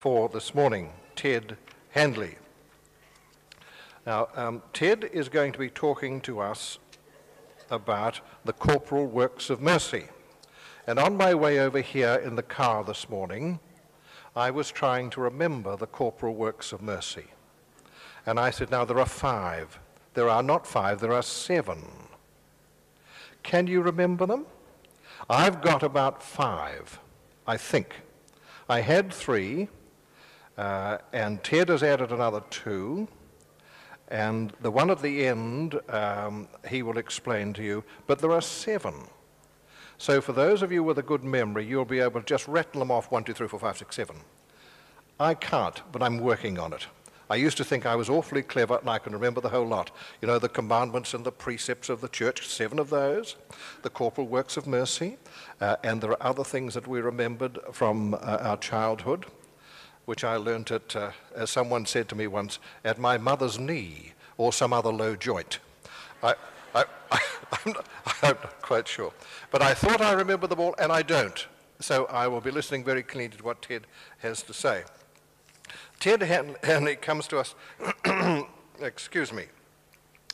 for this morning, Ted Hanley. Now, Ted is going to be talking to us about the Corporal Works of Mercy. And on my way over here in the car this morning, I was trying to remember the Corporal Works of Mercy. And I said, now there are 5. There are not 5, there are 7. Can you remember them? I've got about 5, I think. I had 3, and Ted has added another 2, and the one at the end he will explain to you, but there are 7. So for those of you with a good memory, you'll be able to just rattle them off 1, 2, 3, 4, 5, 6, 7. I can't, but I'm working on it. I used to think I was awfully clever and I can remember the whole lot. You know, the commandments and the precepts of the church, 7 of those, the Corporal Works of Mercy, and there are other things that we remembered from our childhood, which I learnt at, as someone said to me once, at my mother's knee or some other low joint. I'm not quite sure. But I thought I remembered them all, and I don't. So I will be listening very keenly to what Ted has to say. Ted Hanley comes to us, excuse me,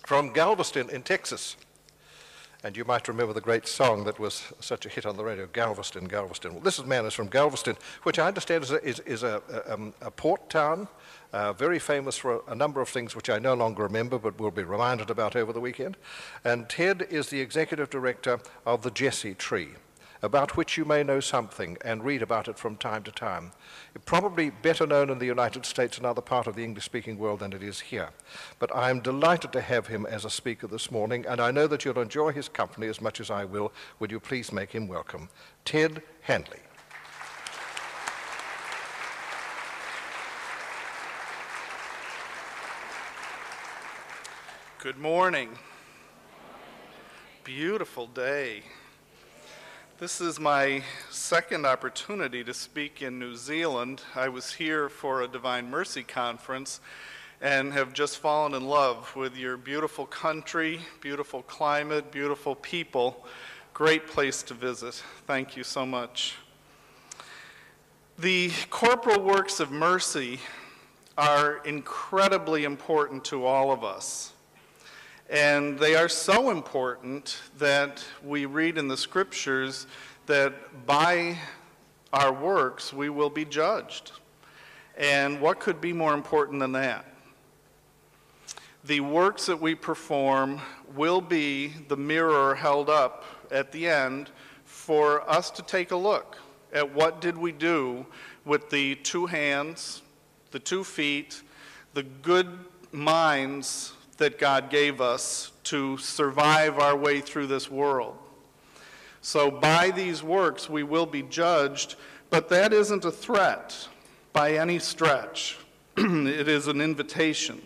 from Galveston in Texas. And you might remember the great song that was such a hit on the radio, Galveston, Galveston. Well, this man is from Galveston, which I understand is a port town, very famous for a number of things which I no longer remember, but will be reminded about over the weekend. And Ted is the executive director of the Jesse Tree, about which you may know something and read about it from time to time. Probably better known in the United States and other part of the English-speaking world than it is here. But I'm delighted to have him as a speaker this morning, and I know that you'll enjoy his company as much as I will. Would you please make him welcome? Ted Hanley. Good morning. Beautiful day. This is my second opportunity to speak in New Zealand. I was here for a Divine Mercy conference and have just fallen in love with your beautiful country, beautiful climate, beautiful people. Great place to visit. Thank you so much. The Corporal Works of Mercy are incredibly important to all of us. And they are so important that we read in the scriptures that by our works we will be judged. And what could be more important than that? The works that we perform will be the mirror held up at the end for us to take a look at what did we do with the 2 hands, the 2 feet, the good minds that God gave us to survive our way through this world. So by these works we will be judged, but that isn't a threat by any stretch. It is an invitation.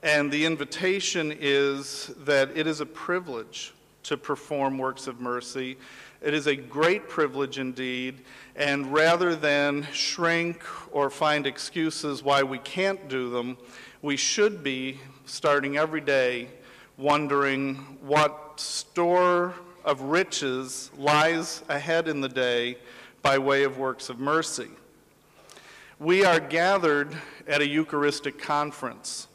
And the invitation is that it is a privilege to perform works of mercy. It is a great privilege indeed, and rather than shrink or find excuses why we can't do them, we should be starting every day wondering what store of riches lies ahead in the day by way of works of mercy. We are gathered at a Eucharistic conference,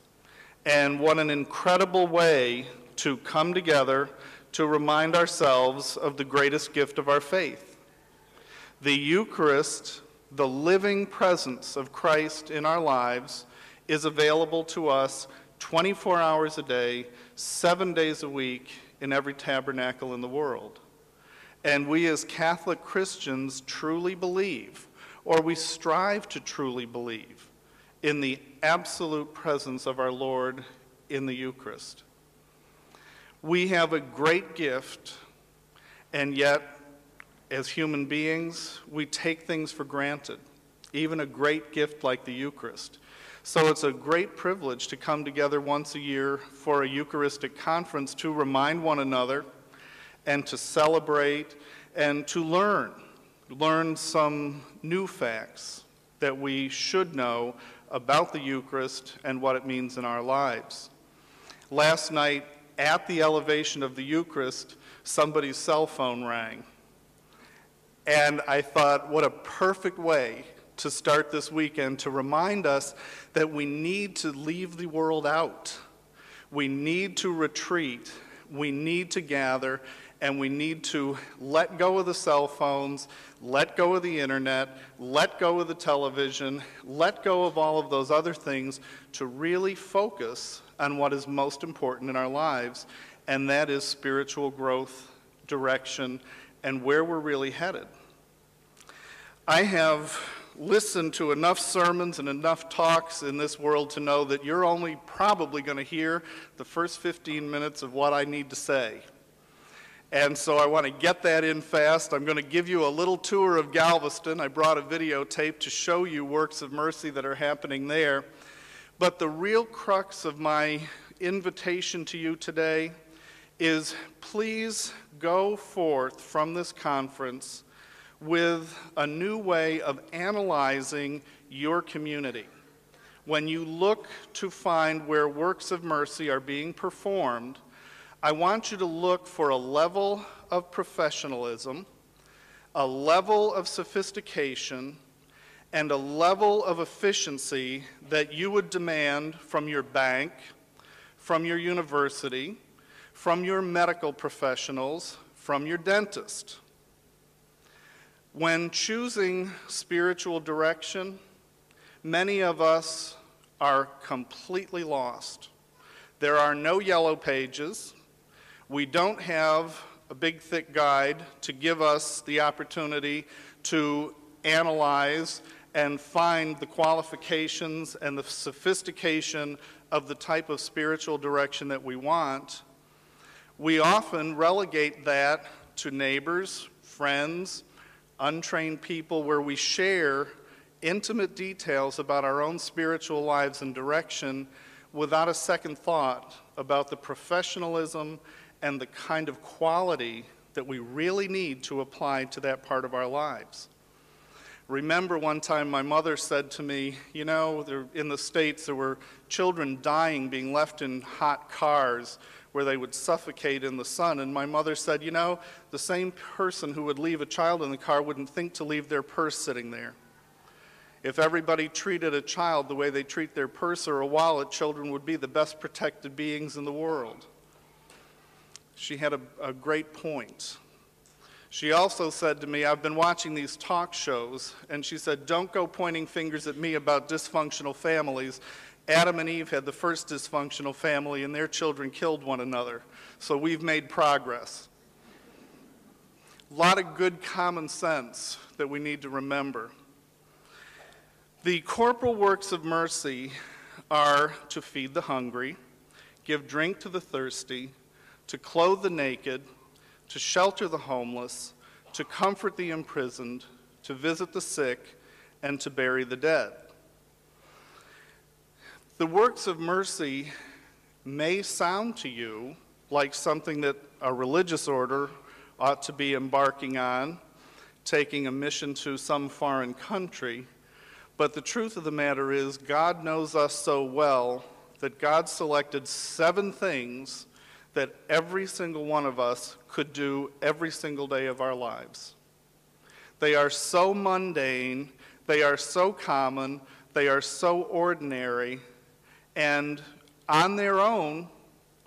and what an incredible way to come together to remind ourselves of the greatest gift of our faith. The Eucharist, the living presence of Christ in our lives, is available to us 24 hours a day, 7 days a week, in every tabernacle in the world. And we as Catholic Christians truly believe, or we strive to truly believe, in the absolute presence of our Lord in the Eucharist. We have a great gift, and yet, as human beings, we take things for granted, even a great gift like the Eucharist. So it's a great privilege to come together once a year for a Eucharistic conference to remind one another and to celebrate and to learn some new facts that we should know about the Eucharist and what it means in our lives. Last night, at the elevation of the Eucharist, somebody's cell phone rang. And I thought, what a perfect way to start this weekend to remind us that we need to leave the world out. We need to retreat. We need to gather, and we need to let go of the cell phones, let go of the internet, let go of the television, let go of all of those other things to really focus on what is most important in our lives, and that is spiritual growth, direction, and where we're really headed. I have listened to enough sermons and enough talks in this world to know that you're only probably going to hear the first 15 minutes of what I need to say. And so I want to get that in fast. I'm going to give you a little tour of Galveston. I brought a videotape to show you works of mercy that are happening there. But the real crux of my invitation to you today is please go forth from this conference with a new way of analyzing your community. When you look to find where works of mercy are being performed, I want you to look for a level of professionalism, a level of sophistication, and a level of efficiency that you would demand from your bank, from your university, from your medical professionals, from your dentist. When choosing spiritual direction, many of us are completely lost. There are no yellow pages. We don't have a big, thick guide to give us the opportunity to analyze and find the qualifications and the sophistication of the type of spiritual direction that we want. We often relegate that to neighbors, friends, untrained people, where we share intimate details about our own spiritual lives and direction without a second thought about the professionalism and the kind of quality that we really need to apply to that part of our lives. Remember one time my mother said to me, you know, in the States there were children dying, being left in hot cars where they would suffocate in the sun. And my mother said, you know, the same person who would leave a child in the car wouldn't think to leave their purse sitting there. If everybody treated a child the way they treat their purse or a wallet, children would be the best protected beings in the world. She had a great point. She also said to me, I've been watching these talk shows, and she said, don't go pointing fingers at me about dysfunctional families. Adam and Eve had the first dysfunctional family, and their children killed one another. So we've made progress. A lot of good common sense that we need to remember. The corporal works of mercy are to feed the hungry, give drink to the thirsty, to clothe the naked, to shelter the homeless, to comfort the imprisoned, to visit the sick, and to bury the dead. The works of mercy may sound to you like something that a religious order ought to be embarking on, taking a mission to some foreign country, but the truth of the matter is God knows us so well that God selected 7 things that every single one of us could do every single day of our lives. They are so mundane, they are so common, they are so ordinary, and on their own,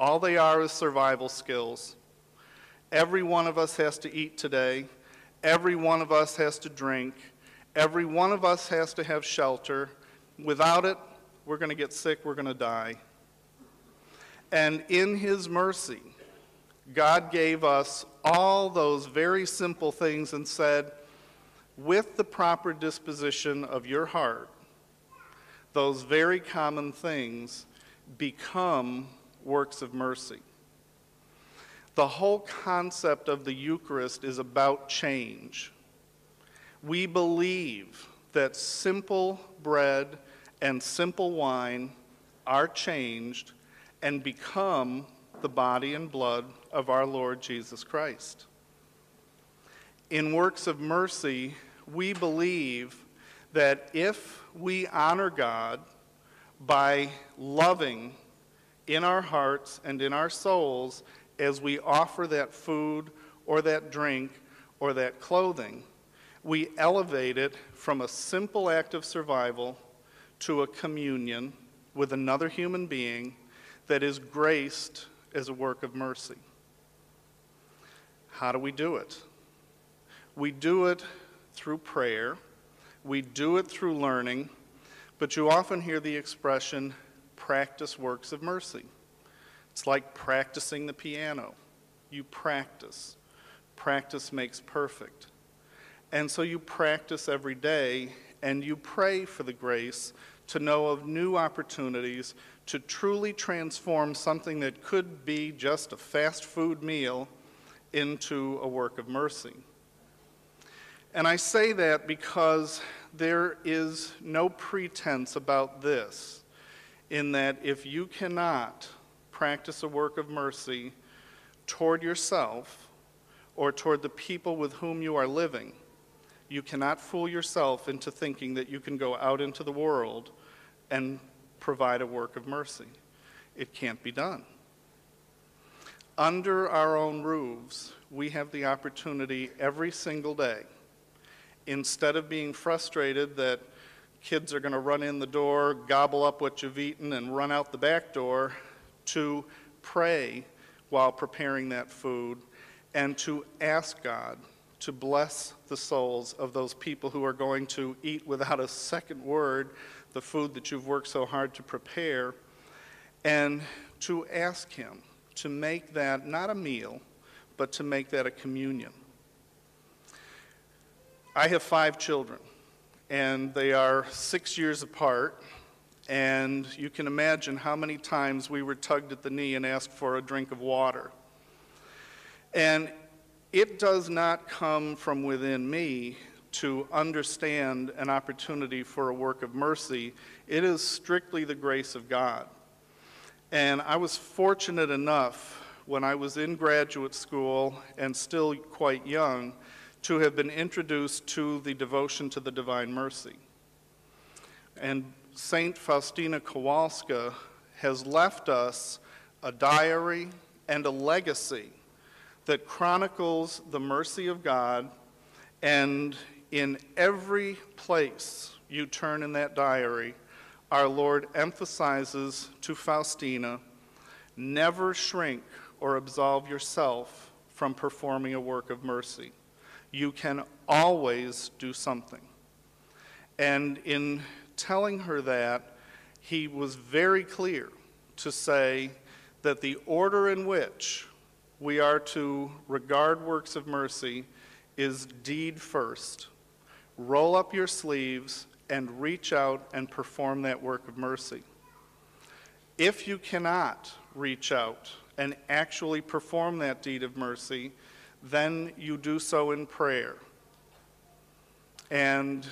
all they are is survival skills. Every one of us has to eat today. Every one of us has to drink. Every one of us has to have shelter. Without it, we're going to get sick, we're going to die. And in His mercy, God gave us all those very simple things and said, with the proper disposition of your heart, those very common things become works of mercy. The whole concept of the Eucharist is about change. We believe that simple bread and simple wine are changed and become the body and blood of our Lord Jesus Christ. In works of mercy, we believe that if we honor God by loving in our hearts and in our souls as we offer that food or that drink or that clothing, we elevate it from a simple act of survival to a communion with another human being that is graced as a work of mercy. How do we do it? We do it through prayer. We do it through learning. But you often hear the expression, practice works of mercy. It's like practicing the piano. You practice. Practice makes perfect. And so you practice every day, and you pray for the grace to know of new opportunities to truly transform something that could be just a fast food meal into a work of mercy. And I say that because there is no pretense about this, in that if you cannot practice a work of mercy toward yourself or toward the people with whom you are living, you cannot fool yourself into thinking that you can go out into the world and provide a work of mercy. It can't be done. Under our own roofs, we have the opportunity every single day, instead of being frustrated that kids are going to run in the door, gobble up what you've eaten, and run out the back door, to pray while preparing that food and to ask God to bless the souls of those people who are going to eat without a second word the food that you've worked so hard to prepare, and to ask Him to make that not a meal, but to make that a communion. I have 5 children, and they are 6 years apart, and you can imagine how many times we were tugged at the knee and asked for a drink of water. And it does not come from within me to understand an opportunity for a work of mercy. It is strictly the grace of God. And I was fortunate enough when I was in graduate school and still quite young to have been introduced to the devotion to the Divine Mercy. And Saint Faustina Kowalska has left us a diary and a legacy that chronicles the mercy of God, and in every place you turn in that diary, our Lord emphasizes to Faustina, never shrink or absolve yourself from performing a work of mercy. You can always do something. And in telling her that, he was very clear to say that the order in which we are to regard works of mercy is deed first. Roll up your sleeves and reach out and perform that work of mercy. If you cannot reach out and actually perform that deed of mercy, then you do so in prayer. And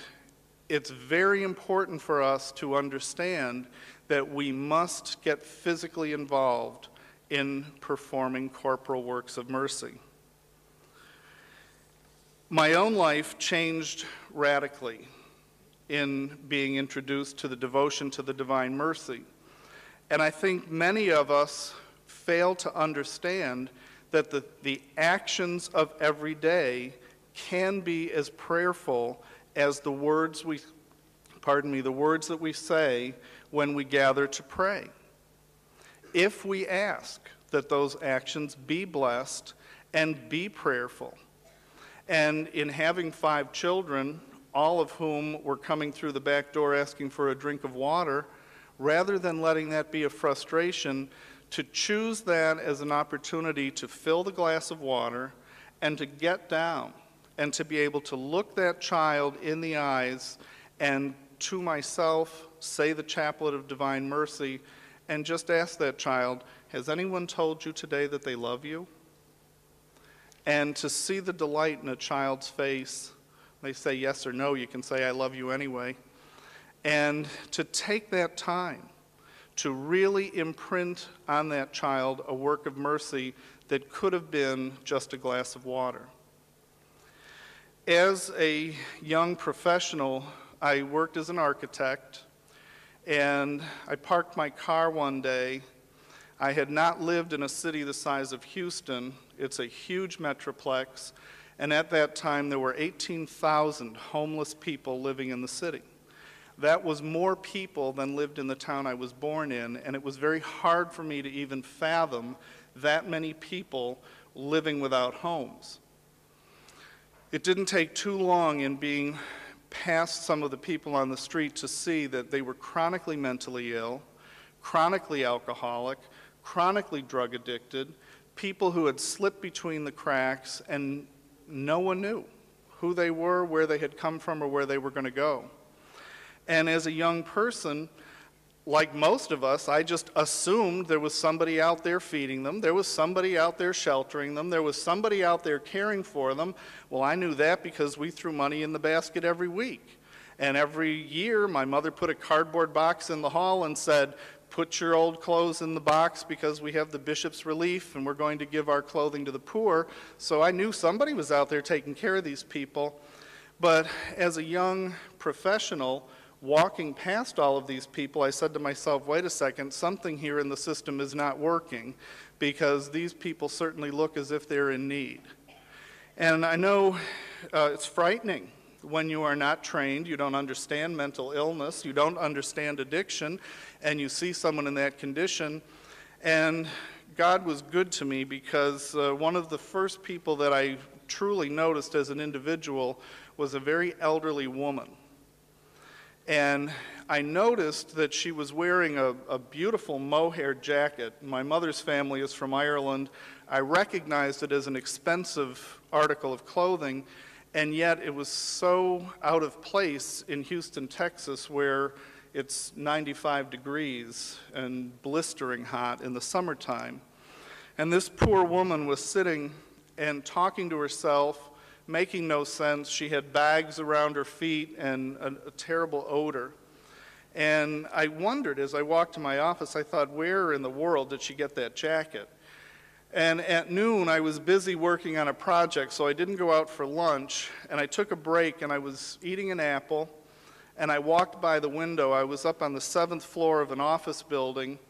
it's very important for us to understand that we must get physically involved in performing corporal works of mercy. My own life changed radically in being introduced to the devotion to the Divine Mercy. And I think many of us fail to understand that the actions of every day can be as prayerful as the words that we say when we gather to pray. If we ask that those actions be blessed and be prayerful. And in having 5 children, all of whom were coming through the back door asking for a drink of water, rather than letting that be a frustration, to choose that as an opportunity to fill the glass of water and to get down and to be able to look that child in the eyes and to myself say the chaplet of Divine Mercy and just ask that child, has anyone told you today that they love you? And to see the delight in a child's face, they say yes or no, you can say I love you anyway. And to take that time to really imprint on that child a work of mercy that could have been just a glass of water. As a young professional, I worked as an architect, and I parked my car one day. I had not lived in a city the size of Houston. It's a huge metroplex, And at that time, there were 18,000 homeless people living in the city. That was more people than lived in the town I was born in, and it was very hard for me to even fathom that many people living without homes. It didn't take too long in being past some of the people on the street to see that they were chronically mentally ill, chronically alcoholic, chronically drug addicted, people who had slipped between the cracks, and no one knew who they were, where they had come from, or where they were going to go. And as a young person, like most of us, I just assumed there was somebody out there feeding them, there was somebody out there sheltering them, there was somebody out there caring for them. Well, I knew that because we threw money in the basket every week. And every year, my mother put a cardboard box in the hall and said, put your old clothes in the box because we have the bishop's relief and we're going to give our clothing to the poor. So I knew somebody was out there taking care of these people. But as a young professional, walking past all of these people, I said to myself, wait a second, something here in the system is not working because these people certainly look as if they're in need. And I know it's frightening when you are not trained, you don't understand mental illness, you don't understand addiction, and you see someone in that condition. And God was good to me because one of the first people that I truly noticed as an individual was a very elderly woman. And I noticed that she was wearing a beautiful mohair jacket. My mother's family is from Ireland. I recognized it as an expensive article of clothing, and yet it was so out of place in Houston, Texas, where it's 95 degrees and blistering hot in the summertime. And this poor woman was sitting and talking to herself, making no sense. She had bags around her feet and a terrible odor. And I wondered, as I walked to my office, I thought, where in the world did she get that jacket? And at noon, I was busy working on a project, so I didn't go out for lunch. And I took a break, and I was eating an apple, and I walked by the window. I was up on the 7th floor of an office building,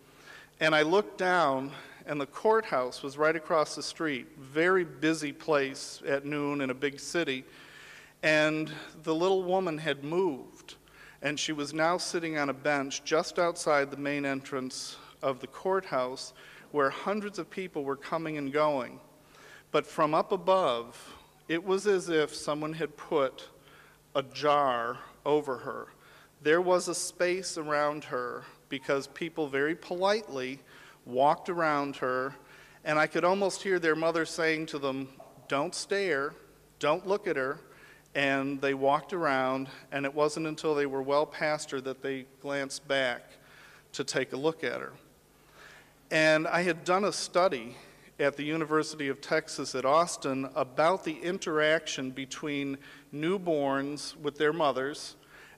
and I looked down, and the courthouse was right across the street. Very busy place at noon in a big city. And the little woman had moved, and she was now sitting on a bench just outside the main entrance of the courthouse where hundreds of people were coming and going. But from up above, it was as if someone had put a jar over her. There was a space around her because people very politely walked around her, and I could almost hear their mother saying to them, don't stare, don't look at her, and they walked around, and it wasn't until they were well past her that they glanced back to take a look at her. And I had done a study at the University of Texas at Austin about the interaction between newborns with their mothers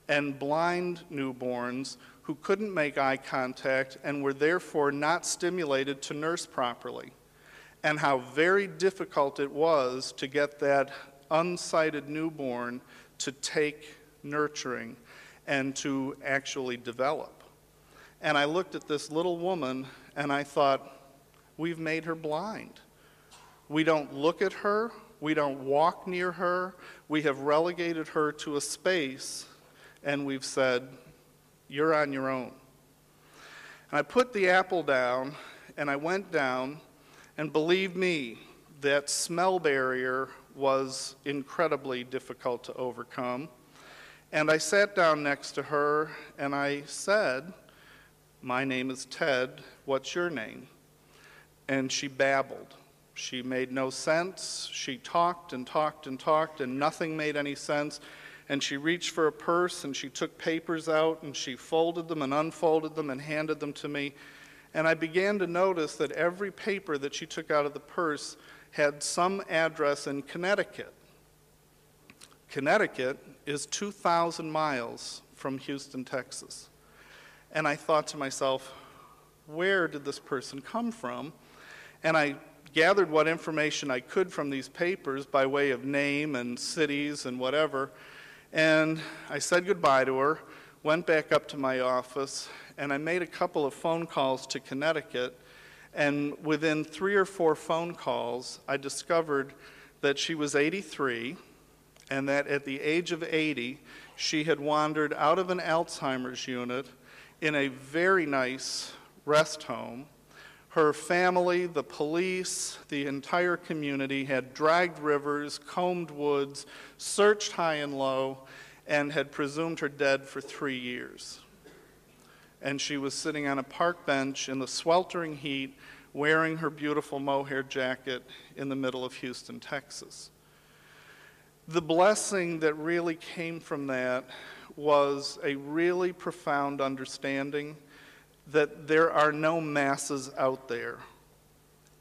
and blind newborns who couldn't make eye contact and were therefore not stimulated to nurse properly, and how very difficult it was to get that unsighted newborn to take nurturing and to actually develop. And I looked at this little woman and I thought, we've made her blind. We don't look at her, we don't walk near her, we have relegated her to a space and we've said, you're on your own. And I put the apple down, and I went down, and believe me, that smell barrier was incredibly difficult to overcome. And I sat down next to her, and I said, my name is Ted, what's your name? And she babbled. She made no sense. She talked and talked and talked, and nothing made any sense. And she reached for a purse, and she took papers out, and she folded them and unfolded them and handed them to me. And I began to notice that every paper that she took out of the purse had some address in Connecticut. Connecticut is 2,000 miles from Houston, Texas. And I thought to myself, where did this person come from? And I gathered what information I could from these papers by way of name and cities and whatever. And I said goodbye to her, went back up to my office, and I made a couple of phone calls to Connecticut. And within 3 or 4 phone calls, I discovered that she was 83, and that at the age of 80, she had wandered out of an Alzheimer's unit in a very nice rest home. Her family, the police, the entire community had dragged rivers, combed woods, searched high and low, and had presumed her dead for 3 years. And she was sitting on a park bench in the sweltering heat, wearing her beautiful mohair jacket in the middle of Houston, Texas. The blessing that really came from that was a really profound understanding that there are no masses out there.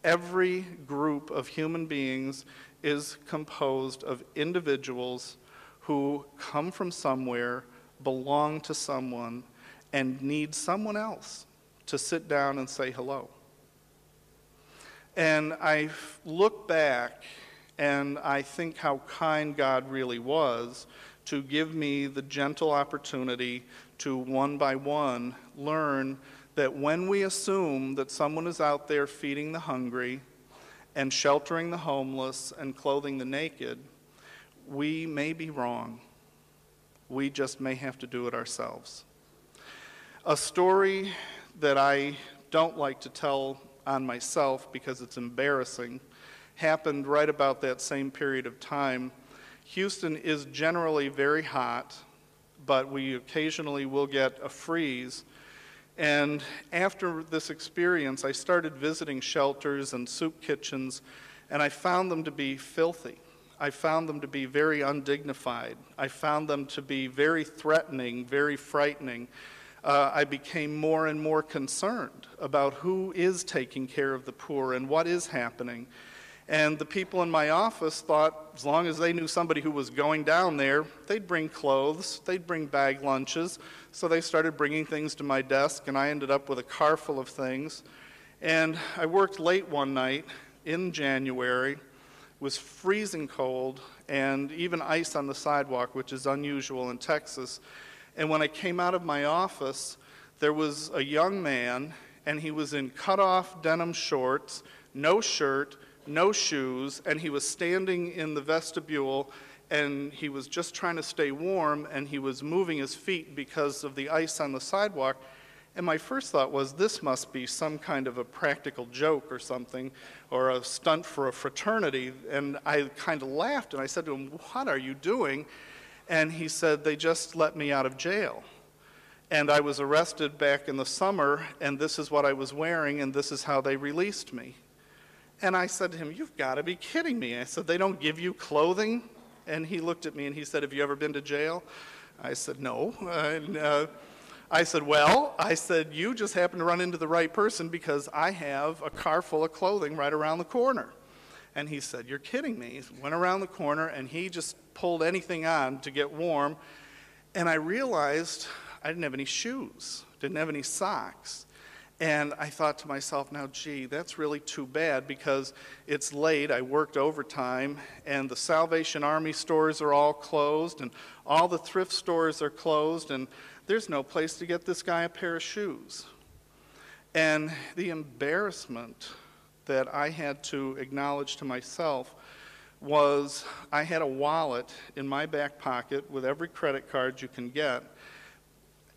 Every group of human beings is composed of individuals who come from somewhere, belong to someone, and need someone else to sit down and say hello. And I look back and I think how kind God really was to give me the gentle opportunity to, one by one, learn that when we assume that someone is out there feeding the hungry and sheltering the homeless and clothing the naked, we may be wrong. We just may have to do it ourselves. A story that I don't like to tell on myself because it's embarrassing happened right about that same period of time. Houston is generally very hot, but we occasionally will get a freeze. And after this experience, I started visiting shelters and soup kitchens, and I found them to be filthy. I found them to be very undignified. I found them to be very threatening, very frightening. I became more and more concerned about who is taking care of the poor and what is happening. And the people in my office thought as long as they knew somebody who was going down there, they'd bring clothes, they'd bring bag lunches. So they started bringing things to my desk, and I ended up with a car full of things. And I worked late one night in January. It was freezing cold, and even ice on the sidewalk, which is unusual in Texas. And when I came out of my office, there was a young man, and he was in cut-off denim shorts, no shirt, no shoes, and he was standing in the vestibule, and he was just trying to stay warm, and he was moving his feet because of the ice on the sidewalk. And my first thought was, this must be some kind of a practical joke or something, or a stunt for a fraternity. And I kind of laughed, and I said to him, "What are you doing?" And he said, "They just let me out of jail. And I was arrested back in the summer, and this is what I was wearing, and this is how they released me." And I said to him, "You've got to be kidding me." I said, "They don't give you clothing?" And he looked at me and he said, "Have you ever been to jail?" I said, "No." I said, "Well," I said, "you just happen to run into the right person because I have a car full of clothing right around the corner." And he said, "You're kidding me." He went around the corner and he just pulled anything on to get warm. And I realized I didn't have any shoes, didn't have any socks. And I thought to myself, now, gee, that's really too bad because it's late. I worked overtime, and the Salvation Army stores are all closed, and all the thrift stores are closed, and there's no place to get this guy a pair of shoes. And the embarrassment that I had to acknowledge to myself was I had a wallet in my back pocket with every credit card you can get.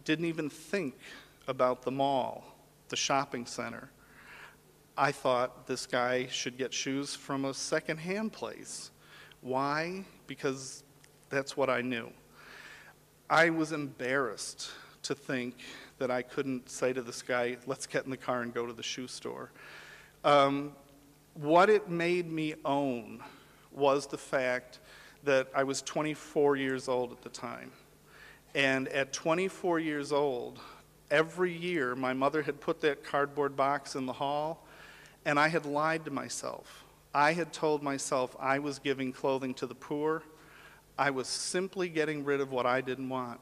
Didn't even think about the mall, the shopping center. I thought this guy should get shoes from a second-hand place. Why? Because that's what I knew. I was embarrassed to think that I couldn't say to this guy, "Let's get in the car and go to the shoe store." What it made me own was the fact that I was 24 years old at the time. And at 24 years old, every year, my mother had put that cardboard box in the hall, and I had lied to myself. I had told myself I was giving clothing to the poor. I was simply getting rid of what I didn't want.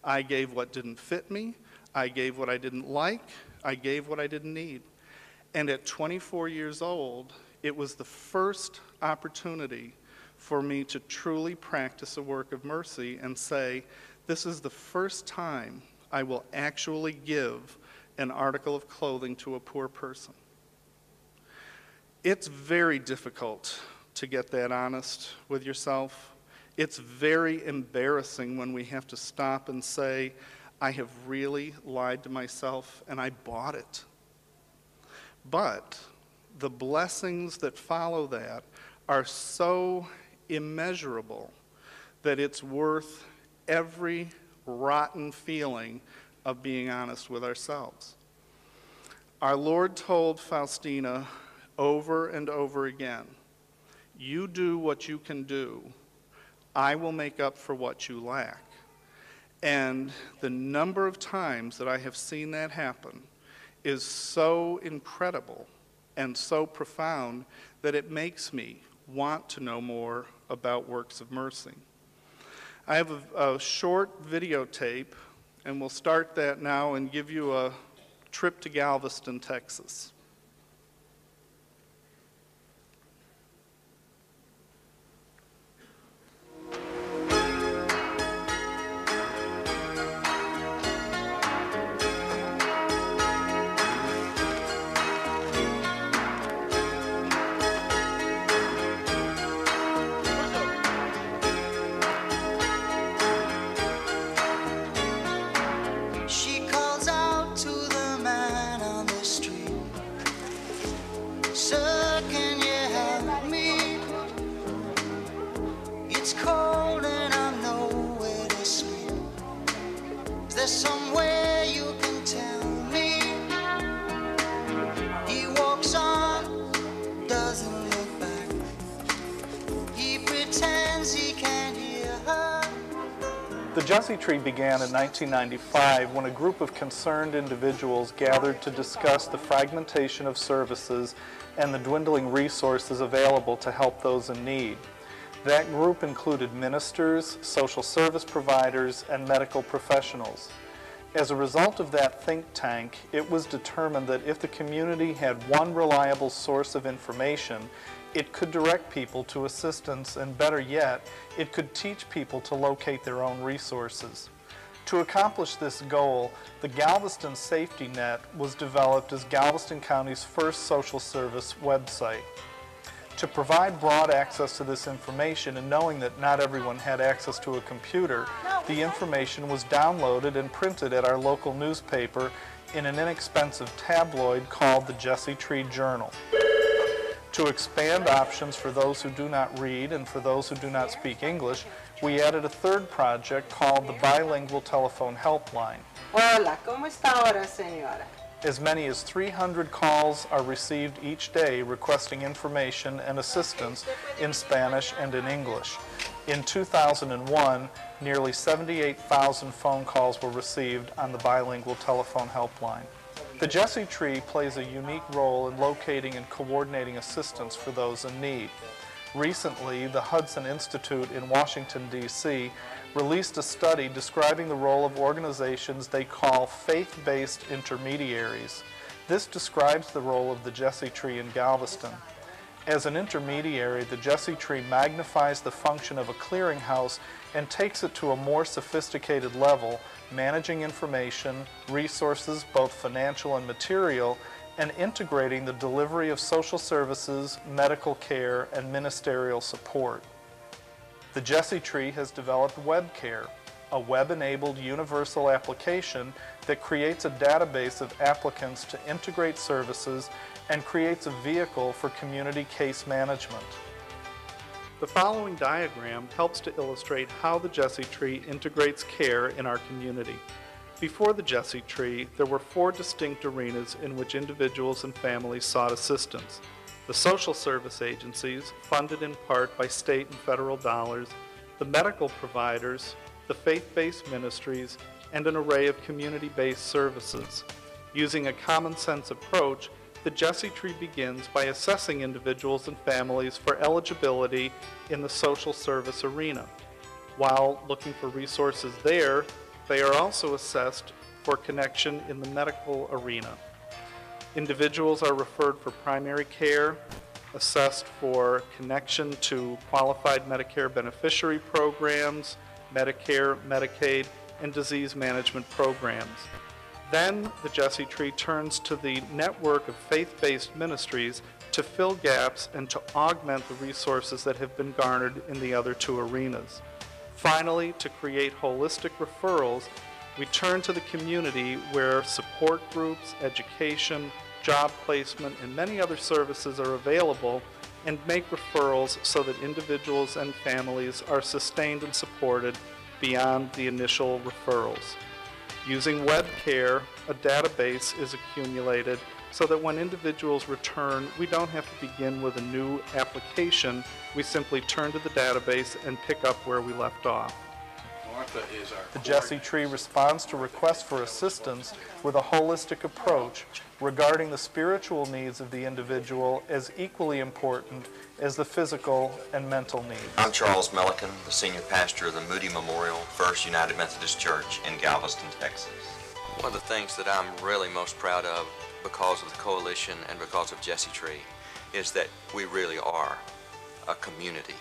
I gave what didn't fit me. I gave what I didn't like. I gave what I didn't need. And at 24 years old, it was the first opportunity for me to truly practice a work of mercy and say, this is the first time I will actually give an article of clothing to a poor person. It's very difficult to get that honest with yourself. It's very embarrassing when we have to stop and say, I have really lied to myself and I bought it. But the blessings that follow that are so immeasurable that it's worth every rotten feeling of being honest with ourselves. Our Lord told Faustina over and over again, you do what you can do, I will make up for what you lack. And the number of times that I have seen that happen is so incredible and so profound that it makes me want to know more about Works of Mercy. I have a short videotape, and we'll start that now and give you a trip to Galveston, Texas. She calls out to the man on the street, sir, can you help me? It's cold and I'm nowhere to sleep. Is there somewhere you can tell me? He walks on, doesn't look back. He pretends he can't hear her. The Jesse Tree began in 1995 when a group of concerned individuals gathered to discuss the fragmentation of services and the dwindling resources available to help those in need. That group included ministers, social service providers, and medical professionals. As a result of that think tank, it was determined that if the community had one reliable source of information, it could direct people to assistance, and better yet, it could teach people to locate their own resources. To accomplish this goal, the Galveston Safety Net was developed as Galveston County's first social service website. To provide broad access to this information, and knowing that not everyone had access to a computer, the information was downloaded and printed at our local newspaper in an inexpensive tabloid called the Jesse Tree Journal. To expand options for those who do not read and for those who do not speak English, we added a third project called the Bilingual Telephone Helpline. Hola, ¿cómo está ahora, señora? As many as 300 calls are received each day requesting information and assistance in Spanish and in English. In 2001, nearly 78,000 phone calls were received on the Bilingual Telephone Helpline. The Jesse Tree plays a unique role in locating and coordinating assistance for those in need. Recently, the Hudson Institute in Washington, D.C. released a study describing the role of organizations they call faith-based intermediaries. This describes the role of the Jesse Tree in Galveston. As an intermediary, the Jesse Tree magnifies the function of a clearinghouse and takes it to a more sophisticated level, managing information, resources, both financial and material, and integrating the delivery of social services, medical care, and ministerial support. The Jesse Tree has developed WebCare, a web-enabled universal application that creates a database of applicants to integrate services and creates a vehicle for community case management. The following diagram helps to illustrate how the Jesse Tree integrates care in our community. Before the Jesse Tree, there were 4 distinct arenas in which individuals and families sought assistance. The social service agencies, funded in part by state and federal dollars, the medical providers, the faith-based ministries, and an array of community-based services. Using a common-sense approach, the Jesse Tree begins by assessing individuals and families for eligibility in the social service arena. While looking for resources there, they are also assessed for connection in the medical arena. Individuals are referred for primary care, assessed for connection to qualified Medicare beneficiary programs, Medicare, Medicaid, and disease management programs. Then the Jesse Tree turns to the network of faith-based ministries to fill gaps and to augment the resources that have been garnered in the other two arenas. Finally, to create holistic referrals, we turn to the community where support groups, education, job placement, and many other services are available, and make referrals so that individuals and families are sustained and supported beyond the initial referrals. Using WebCare, a database is accumulated so that when individuals return, we don't have to begin with a new application. We simply turn to the database and pick up where we left off. The Jesse Tree responds to requests for assistance with a holistic approach regarding the spiritual needs of the individual as equally important as the physical and mental needs. I'm Charles Milliken, the senior pastor of the Moody Memorial First United Methodist Church in Galveston, Texas. One of the things that I'm really most proud of because of the coalition and because of Jesse Tree is that we really are a community.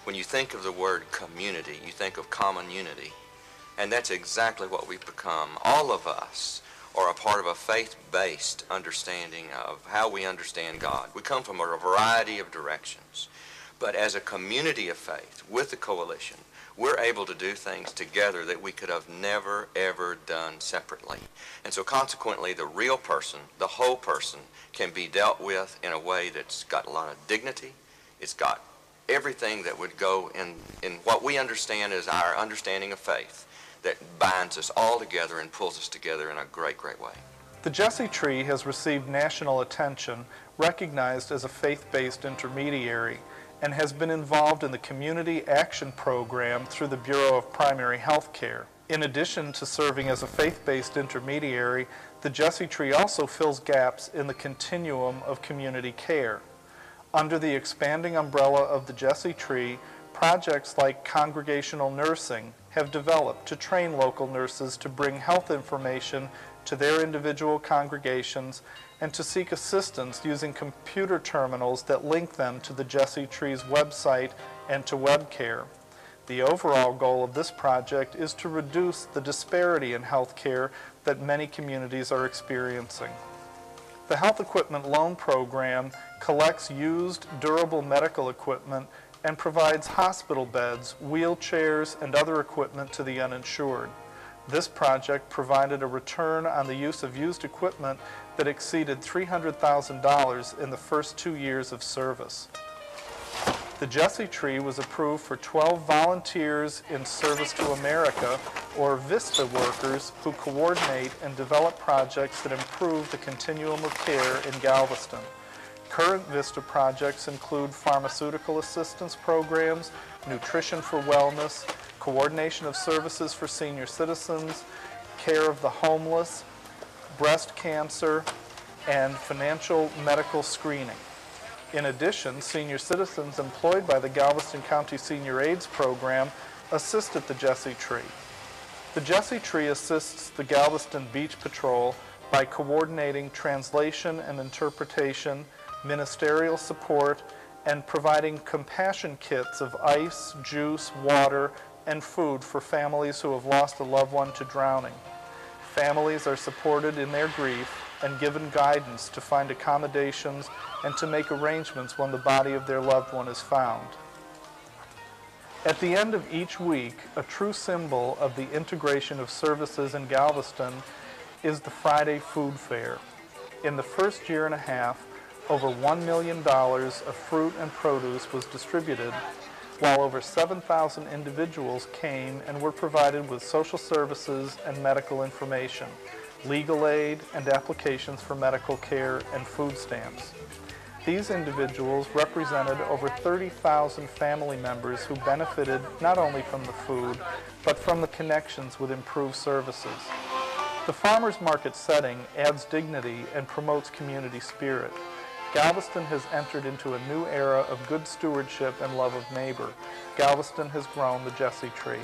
When you think of the word community, you think of common unity, and that's exactly what we've become. All of us are a part of a faith-based understanding of how we understand God. We come from a variety of directions, but as a community of faith with the coalition, we're able to do things together that we could have never, ever done separately. And so consequently, the real person, the whole person, can be dealt with in a way that's got a lot of dignity. It's got everything that would go in what we understand as our understanding of faith that binds us all together and pulls us together in a great, great way. The Jesse Tree has received national attention, recognized as a faith-based intermediary, and has been involved in the Community Action Program through the Bureau of Primary Health Care. In addition to serving as a faith-based intermediary, the Jesse Tree also fills gaps in the continuum of community care. Under the expanding umbrella of the Jesse Tree, projects like congregational nursing have developed to train local nurses to bring health information to their individual congregations and to seek assistance using computer terminals that link them to the Jesse Tree's website and to WebCare. The overall goal of this project is to reduce the disparity in health care that many communities are experiencing. The Health Equipment Loan Program collects used, durable medical equipment and provides hospital beds, wheelchairs, and other equipment to the uninsured. This project provided a return on the use of used equipment that exceeded $300,000 in the first 2 years of service. The Jesse Tree was approved for 12 volunteers in Service to America, or VISTA workers, who coordinate and develop projects that improve the continuum of care in Galveston. Current VISTA projects include pharmaceutical assistance programs, nutrition for wellness, coordination of services for senior citizens, care of the homeless, breast cancer, and financial medical screening. In addition, senior citizens employed by the Galveston County Senior AIDS Program assist at the Jesse Tree. The Jesse Tree assists the Galveston Beach Patrol by coordinating translation and interpretation, ministerial support, and providing compassion kits of ice, juice, water, and food for families who have lost a loved one to drowning. Families are supported in their grief and given guidance to find accommodations and to make arrangements when the body of their loved one is found. At the end of each week, a true symbol of the integration of services in Galveston is the Friday Food Fair. In the first year and a half, over $1 million of fruit and produce was distributed, while over 7,000 individuals came and were provided with social services and medical information, legal aid, and applications for medical care and food stamps. These individuals represented over 30,000 family members who benefited not only from the food, but from the connections with improved services. The farmers market setting adds dignity and promotes community spirit. Galveston has entered into a new era of good stewardship and love of neighbor. Galveston has grown the Jesse Tree.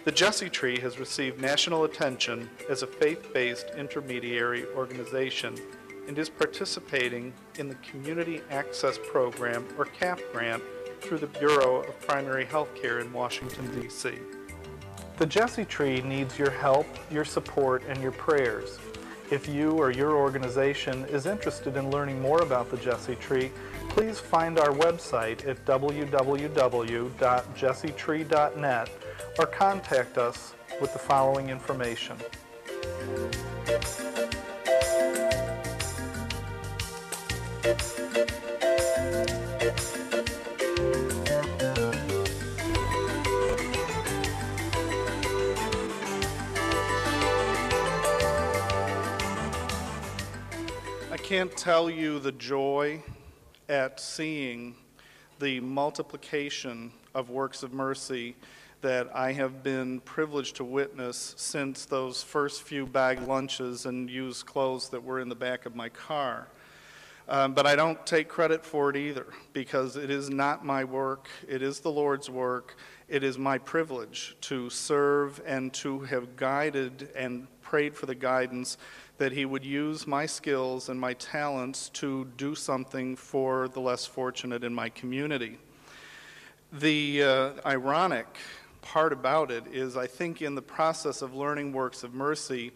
The Jesse Tree has received national attention as a faith-based intermediary organization and is participating in the Community Access Program, or CAP grant, through the Bureau of Primary Health Care in Washington, D.C. The Jesse Tree needs your help, your support, and your prayers. If you or your organization is interested in learning more about the Jesse Tree, please find our website at www.jessetree.net or contact us with the following information. I can't tell you the joy at seeing the multiplication of works of mercy that I have been privileged to witness since those first few bag lunches and used clothes that were in the back of my car. But I don't take credit for it either, because it is not my work, it is the Lord's work. It is my privilege to serve and to have guided and prayed for the guidance that He would use my skills and my talents to do something for the less fortunate in my community. The ironic part about it is, I think, in the process of learning works of mercy,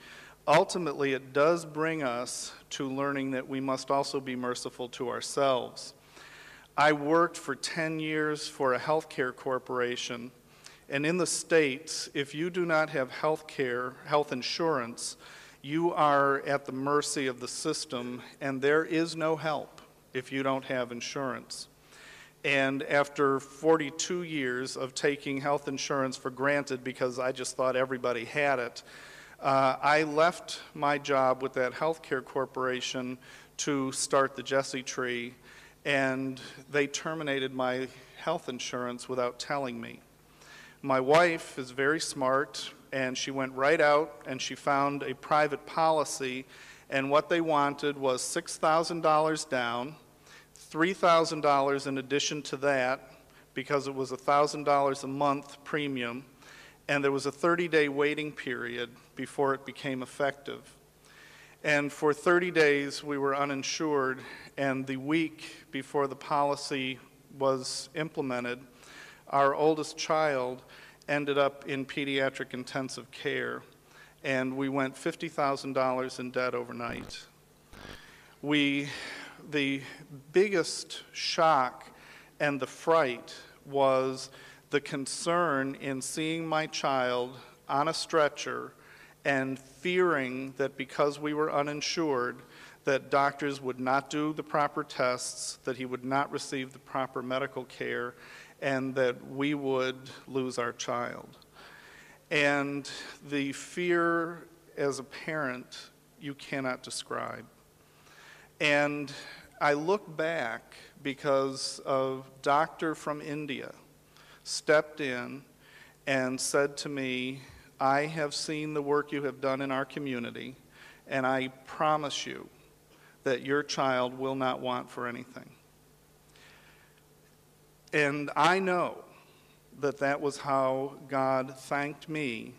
ultimately it does bring us to learning that we must also be merciful to ourselves. I worked for 10 years for a healthcare corporation, and in the States, if you do not have health insurance, you are at the mercy of the system, and there is no help if you don't have insurance. And after 42 years of taking health insurance for granted because I just thought everybody had it, I left my job with that healthcare corporation to start the Jesse Tree, and they terminated my health insurance without telling me. My wife is very smart, and she went right out and she found a private policy, and what they wanted was $6,000 down, $3,000 in addition to that, because it was $1,000 a month premium, and there was a 30-day waiting period before it became effective. And for 30 days we were uninsured, and the week before the policy was implemented, our oldest child ended up in pediatric intensive care, and we went $50,000 in debt overnight. The biggest shock and the fright was the concern in seeing my child on a stretcher and fearing that because we were uninsured, that doctors would not do the proper tests, that he would not receive the proper medical care, and that we would lose our child. And the fear as a parent, you cannot describe. And I look back because a doctor from India stepped in and said to me, I have seen the work you have done in our community, and I promise you that your child will not want for anything. And I know that that was how God thanked me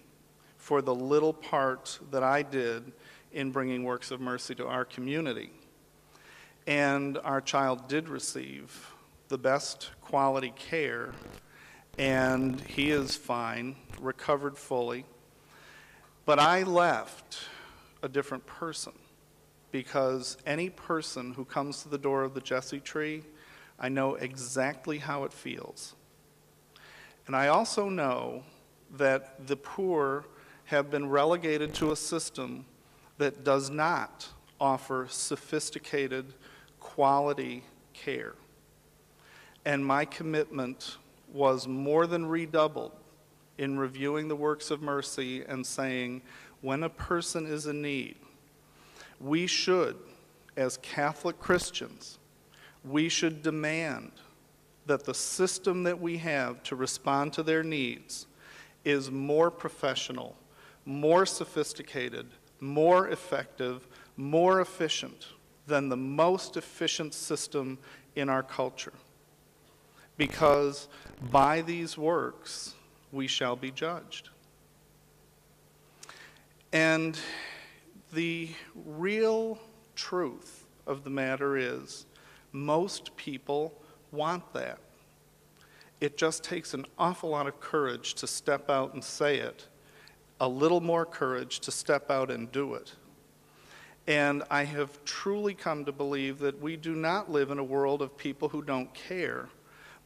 for the little part that I did in bringing works of mercy to our community. And our child did receive the best quality care, and he is fine, recovered fully. But I left a different person, because any person who comes to the door of the Jesse Tree, I know exactly how it feels. And I also know that the poor have been relegated to a system that does not offer sophisticated, quality care. And my commitment was more than redoubled in reviewing the works of mercy and saying, when a person is in need, we should, as Catholic Christians, we should demand that the system that we have to respond to their needs is more professional, more sophisticated, more effective, more efficient than the most efficient system in our culture. Because by these works, we shall be judged. And the real truth of the matter is, most people want that. It just takes an awful lot of courage to step out and say it, a little more courage to step out and do it. And I have truly come to believe that we do not live in a world of people who don't care,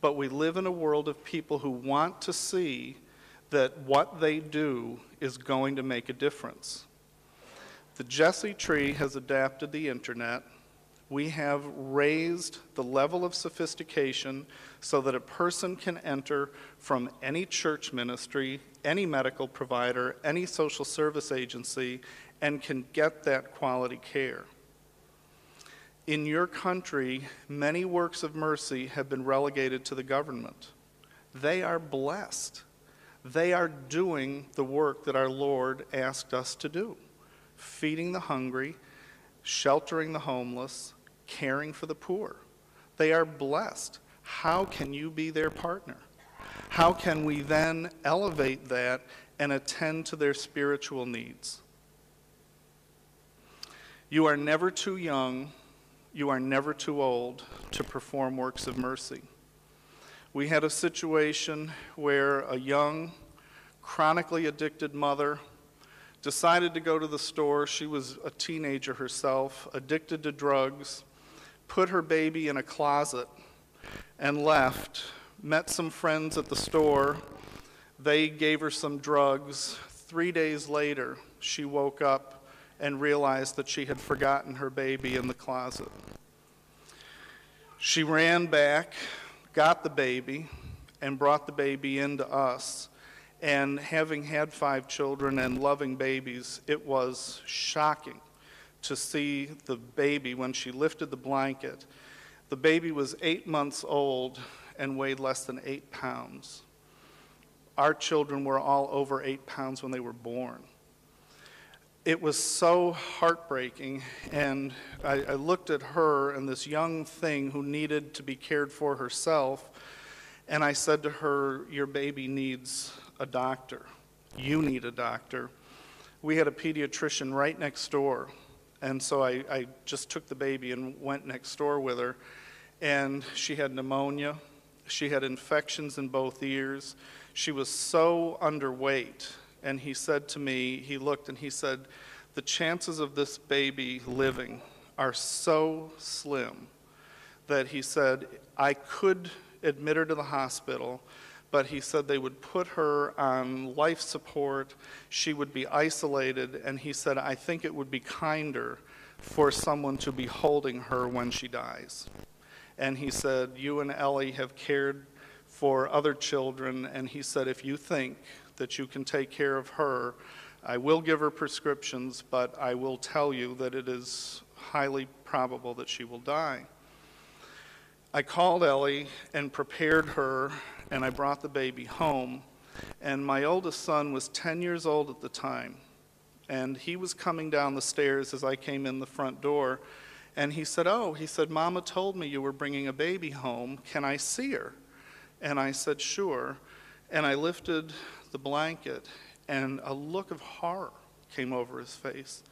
but we live in a world of people who want to see that what they do is going to make a difference. The Jesse Tree has adapted the internet. We have raised the level of sophistication so that a person can enter from any church ministry, any medical provider, any social service agency, and can get that quality care. In your country, many works of mercy have been relegated to the government. They are blessed. They are doing the work that our Lord asked us to do, feeding the hungry, sheltering the homeless, caring for the poor. They are blessed. How can you be their partner? How can we then elevate that and attend to their spiritual needs? You are never too young, you are never too old to perform works of mercy. We had a situation where a young, chronically addicted mother decided to go to the store. She was a teenager herself, addicted to drugs, put her baby in a closet and left, met some friends at the store. They gave her some drugs. 3 days later, she woke up and realized that she had forgotten her baby in the closet. She ran back, got the baby, and brought the baby into us. And having had 5 children and loving babies, it was shocking to see the baby when she lifted the blanket. The baby was 8 months old and weighed less than 8 pounds. Our children were all over 8 pounds when they were born. It was so heartbreaking, and I looked at her and this young thing who needed to be cared for herself, and I said to her, your baby needs a doctor. You need a doctor. We had a pediatrician right next door, and so I just took the baby and went next door with her, and she had pneumonia. She had infections in both ears. She was so underweight. And he said to me, he looked and he said, the chances of this baby living are so slim that he said, I could admit her to the hospital, but he said they would put her on life support, she would be isolated, and he said, I think it would be kinder for someone to be holding her when she dies. And he said, you and Ellie have cared for other children, and he said, if you think that you can take care of her, I will give her prescriptions, but I will tell you that it is highly probable that she will die. I called Ellie and prepared her, and I brought the baby home, and my oldest son was 10 years old at the time, and he was coming down the stairs as I came in the front door, and he said, Mama told me you were bringing a baby home. Can I see her? And I said, sure. And I lifted the blanket, and a look of horror came over his face.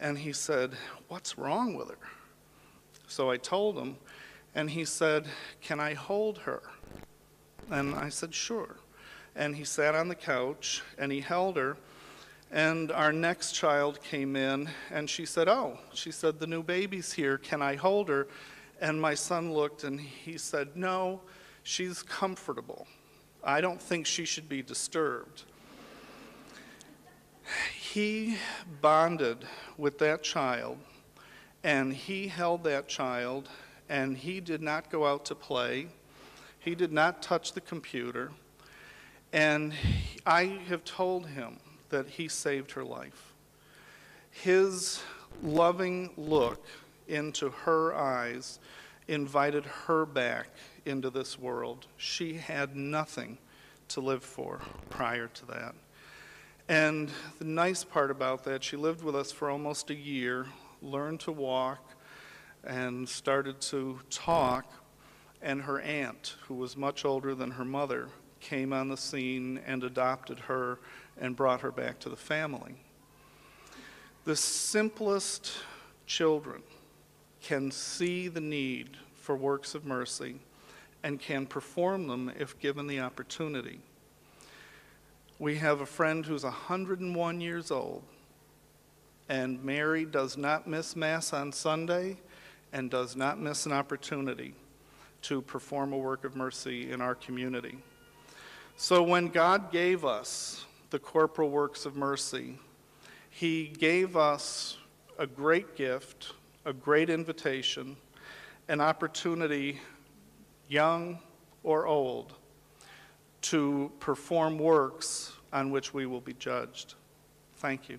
And he said, what's wrong with her? So I told him, and he said, can I hold her? And I said, sure. And he sat on the couch, and he held her, and our next child came in, and she said, the new baby's here, can I hold her? And my son looked, and he said, no, she's comfortable. I don't think she should be disturbed. He bonded with that child, and he held that child, and he did not go out to play. He did not touch the computer. And I have told him that he saved her life. His loving look into her eyes invited her back into this world. She had nothing to live for prior to that. And the nice part about that, she lived with us for almost a year, learned to walk, and started to talk, and her aunt, who was much older than her mother, came on the scene and adopted her and brought her back to the family. The simplest children can see the need for works of mercy and can perform them if given the opportunity. We have a friend who's 101 years old, And Mary does not miss Mass on Sunday and does not miss an opportunity to perform a work of mercy in our community. So when God gave us the Corporal Works of Mercy, He gave us a great gift, a great invitation, an opportunity, young or old, to perform works on which we will be judged. Thank you.